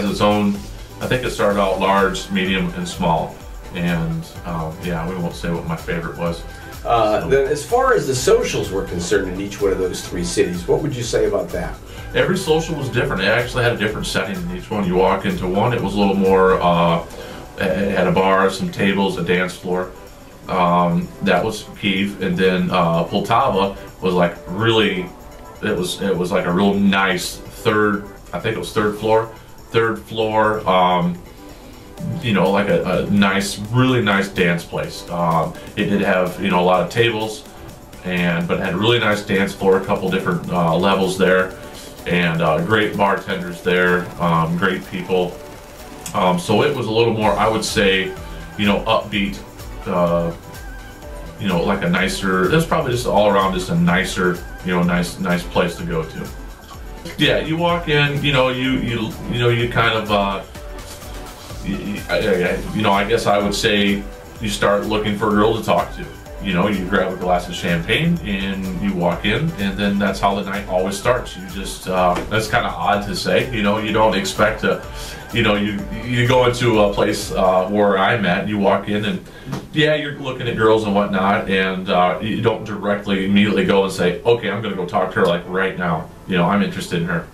has its own, I think it started out large, medium, and small. And yeah, we won't say what my favorite was. Then as far as the socials were concerned in each one of those 3 cities, what would you say about that? Every social was different. It actually had a different setting in each one. You walk into one, it was a little more, it had a bar, some tables, a dance floor. That was Kyiv. And then Poltava was like really, it was like a real nice I think it was third floor, you know, like a nice, really nice dance place. It did have, you know, a lot of tables, but it had a really nice dance floor, a couple different levels there, and great bartenders there, great people. So it was a little more, I would say, you know, upbeat, you know, like a nicer, it was probably just all around just a nicer, you know, nice place to go to. Yeah, you walk in, you know, you kind of, you know, I guess I would say you start looking for a girl to talk to. You know, you grab a glass of champagne and you walk in, and then that's how the night always starts. You just, that's kind of odd to say, you know, you don't expect to, you know, you go into a place where I'm at, you walk in and, yeah, you're looking at girls and whatnot, and you don't directly immediately go and say, okay, I'm going to go talk to her like right now. You know, I'm interested in her.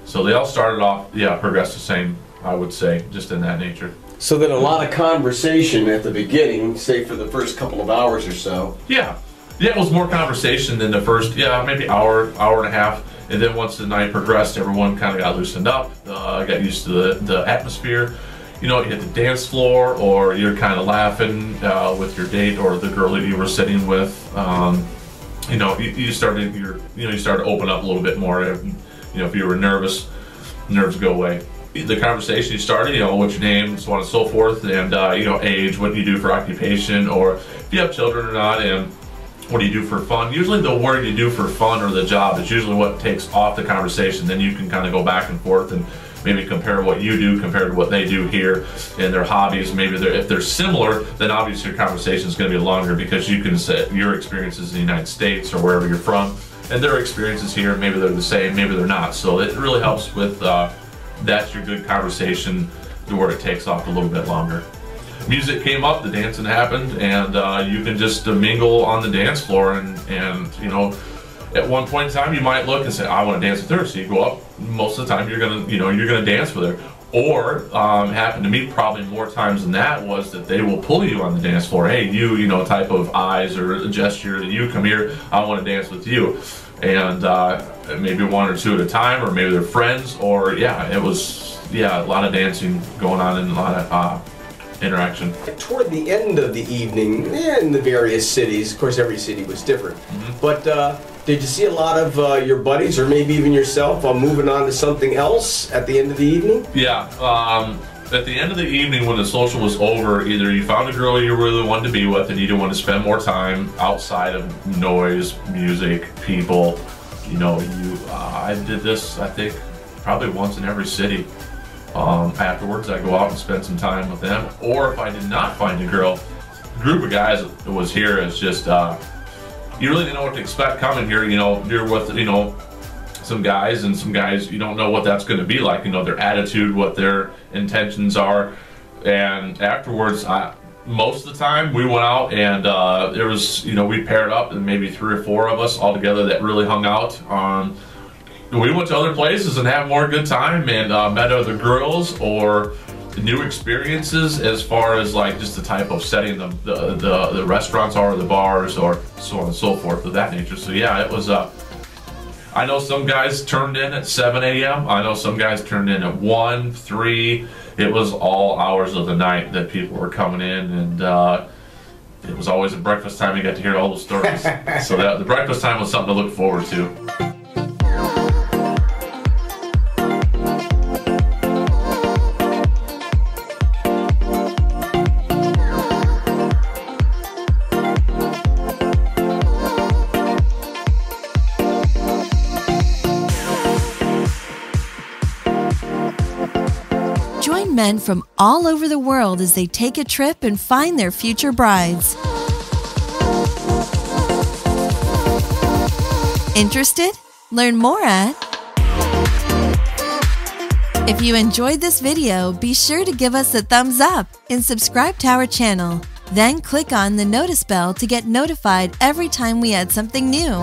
So they all started off, yeah, progressed the same, I would say, just in that nature. So then a lot of conversation at the beginning, say for the first couple of hours or so. Yeah. Yeah, it was more conversation than the first, yeah, maybe hour and a half. And then once the night progressed, everyone kind of got loosened up, got used to the atmosphere. You know, you hit the dance floor, or you're kind of laughing with your date or the girl that you were sitting with. You know, you started to open up a little bit more. You know, if you were nervous, nerves go away. The conversation you started, you know, what's your name, so on and so forth, and you know, age, what do you do for occupation, or if you have children or not, and what do you do for fun. Usually the word you do for fun or the job is usually what takes off the conversation. Then you can kind of go back and forth and maybe compare what you do compared to what they do here and their hobbies. Maybe if they're similar, then obviously your conversation is going to be longer, because you can say your experiences in the United States or wherever you're from, and their experiences here, maybe they're the same, maybe they're not. So it really helps with that's your good conversation to where it takes off a little bit longer. Music came up, the dancing happened, and you can just mingle on the dance floor, and you know, at one point in time you might look and say, I want to dance with her, so you go up. Most of the time you're gonna dance with her. Or happened to me probably more times than that was that they will pull you on the dance floor. Hey, you know, type of eyes or a gesture that you come here, I want to dance with you. And maybe one or two at a time, or maybe they're friends, or yeah, it was, yeah, a lot of dancing going on and a lot of interaction. Toward the end of the evening, in the various cities, of course every city was different, but did you see a lot of your buddies, or maybe even yourself, moving on to something else at the end of the evening? Yeah, at the end of the evening when the social was over, either you found a girl you really wanted to be with and you didn't want to spend more time outside of noise, music, people. You know, I did this, I think, probably once in every city. Afterwards, I go out and spend some time with them. Or if I did not find a girl, the group of guys that was here is just, you really didn't know what to expect coming here. You know, you're with, you know, some guys, and some guys you don't know what that's going to be like, you know, their attitude, what their intentions are. And afterwards, most of the time we went out, and there was, you know, we paired up, and maybe 3 or 4 of us all together that really hung out. We went to other places and had more good time, and met other girls, or new experiences as far as like just the type of setting the restaurants are, or the bars, or so on and so forth of that nature. So yeah, it was I know some guys turned in at 7 a.m. I know some guys turned in at 1, 3. It was all hours of the night that people were coming in, and it was always at breakfast time you got to hear all those stories. So the breakfast time was something to look forward to. Join men from all over the world as they take a trip and find their future brides. Interested? Learn more at If you enjoyed this video, be sure to give us a thumbs up and subscribe to our channel. Then click on the notice bell to get notified every time we add something new.